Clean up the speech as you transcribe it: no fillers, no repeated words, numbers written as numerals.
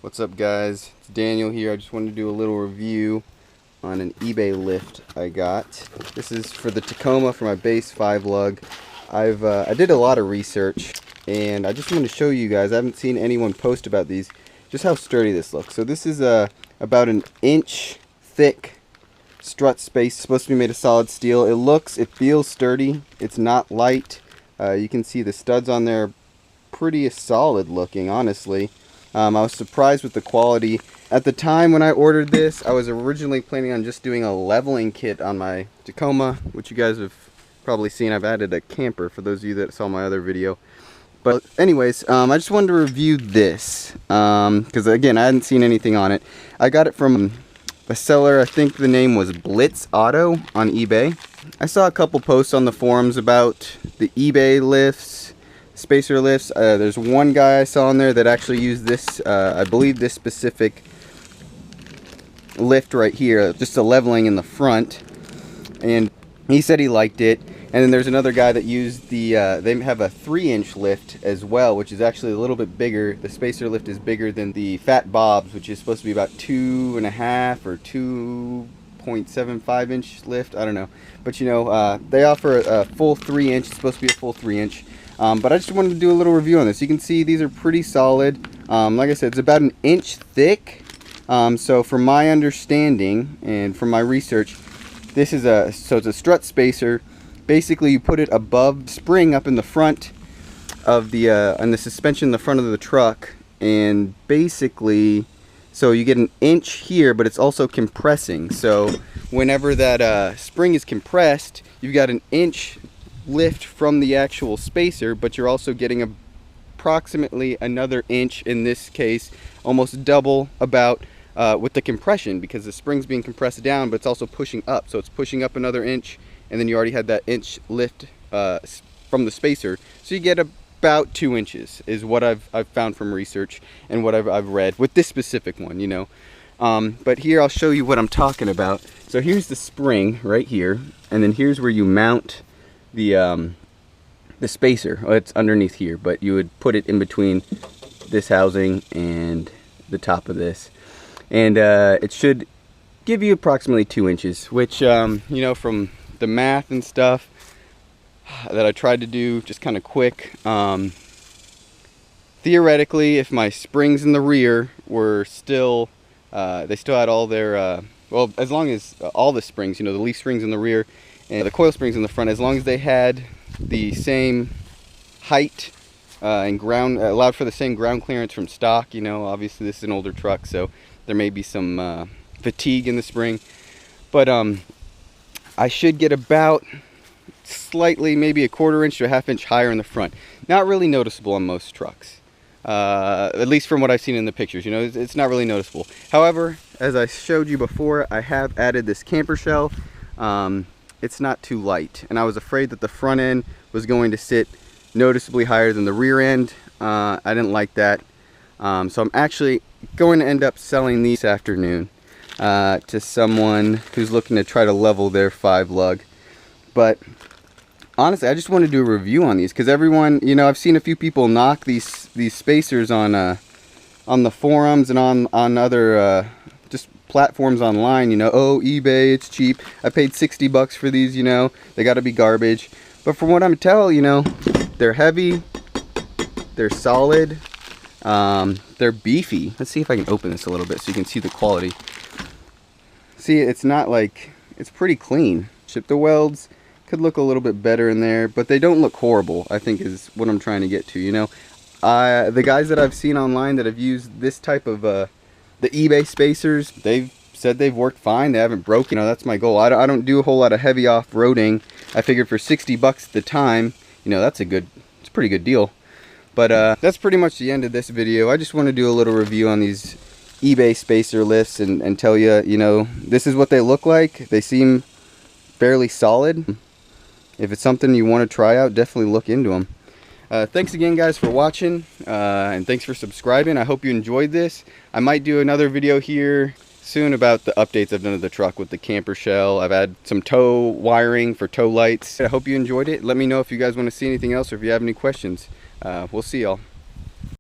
What's up, guys? It's Daniel here. I just wanted to do a little review on an eBay lift I got. This is for the Tacoma for my base 5 lug. I did a lot of research and I just wanted to show you guys. I haven't seen anyone post about these, just how sturdy this looks. So this is about an inch thick strut space, supposed to be made of solid steel. It feels sturdy. It's not light. You can see the studs on there, pretty solid looking, honestly. I was surprised with the quality. At the time when I ordered this, I was originally planning on just doing a leveling kit on my Tacoma, which you guys have probably seen. I've added a camper for those of you that saw my other video. But anyways, I just wanted to review this because again, I hadn't seen anything on it. I got it from a seller, I think the name was Blitz Auto on eBay. I saw a couple posts on the forums about the eBay lifts, spacer lifts. There's one guy I saw on there that actually used this, I believe this specific lift right here, just a leveling in the front, and he said he liked it. And then there's another guy that used the, they have a 3-inch lift as well, which is actually a little bit bigger. The spacer lift is bigger than the Fat Bob's, which is supposed to be about 2.5 or 2.75 inch lift. I don't know. But you know, they offer a full 3-inch. It's supposed to be a full 3-inch. But I just wanted to do a little review on this. You can see these are pretty solid. Like I said, it's about an inch thick. So from my understanding and from my research, this is it's a strut spacer. Basically, you put it above spring up in the front of the on the suspension in the front of the truck, and basically, so you get an inch here, but it's also compressing. So whenever that spring is compressed, you've got an inch lift from the actual spacer, but you're also getting approximately another inch, in this case, almost double about with the compression, because the spring's being compressed down, but it's also pushing up. So it's pushing up another inch. And then you already had that inch lift from the spacer, so you get about 2 inches is what I've found from research and what I've read with this specific one, you know. But here I'll show you what I'm talking about. So here's the spring right here, and then here's where you mount the spacer. Oh, it's underneath here, but you would put it in between this housing and the top of this, and it should give you approximately 2 inches, which you know, from the math and stuff that I tried to do just kind of quick, theoretically, if my springs in the rear were still they still had all their well, as long as all the springs, you know, the leaf springs in the rear and the coil springs in the front, as long as they had the same height and ground, allowed for the same ground clearance from stock, you know, obviously this is an older truck, so there may be some fatigue in the spring, but I should get about slightly, maybe a 1/4 inch to a 1/2 inch higher in the front. Not really noticeable on most trucks, at least from what I've seen in the pictures. You know, it's not really noticeable. However, as I showed you before, I have added this camper shell. It's not too light, and I was afraid that the front end was going to sit noticeably higher than the rear end. I didn't like that, so I'm actually going to end up selling these this afternoon to someone who's looking to try to level their 5 lug. But honestly, I just want to do a review on these because everyone, you know, I've seen a few people knock these spacers on the forums and on other just platforms online. You know, oh, eBay, it's cheap. I paid 60 bucks for these. You know, they got to be garbage. But from what I'm telling, you know, they're heavy, they're solid, they're beefy. Let's see if I can open this a little bit so you can see the quality. See, it's not like, it's pretty clean. The welds could look a little bit better in there, but they don't look horrible, I think is what I'm trying to get to, you know. The guys that I've seen online that have used this type of, the eBay spacers, they've said they've worked fine, they haven't broken. You know, that's my goal. I don't do a whole lot of heavy off-roading. I figured for 60 bucks at the time, you know, it's a pretty good deal. But that's pretty much the end of this video. I just want to do a little review on these eBay spacer lifts and tell you, you know, this is what they look like. They seem fairly solid. If it's something you want to try out, definitely look into them. Thanks again, guys, for watching, and thanks for subscribing. I hope you enjoyed this. I might do another video here soon about the updates I've done to the truck with the camper shell. I've had some tow wiring for tow lights. I hope you enjoyed it. Let me know if you guys want to see anything else or if you have any questions. We'll see y'all.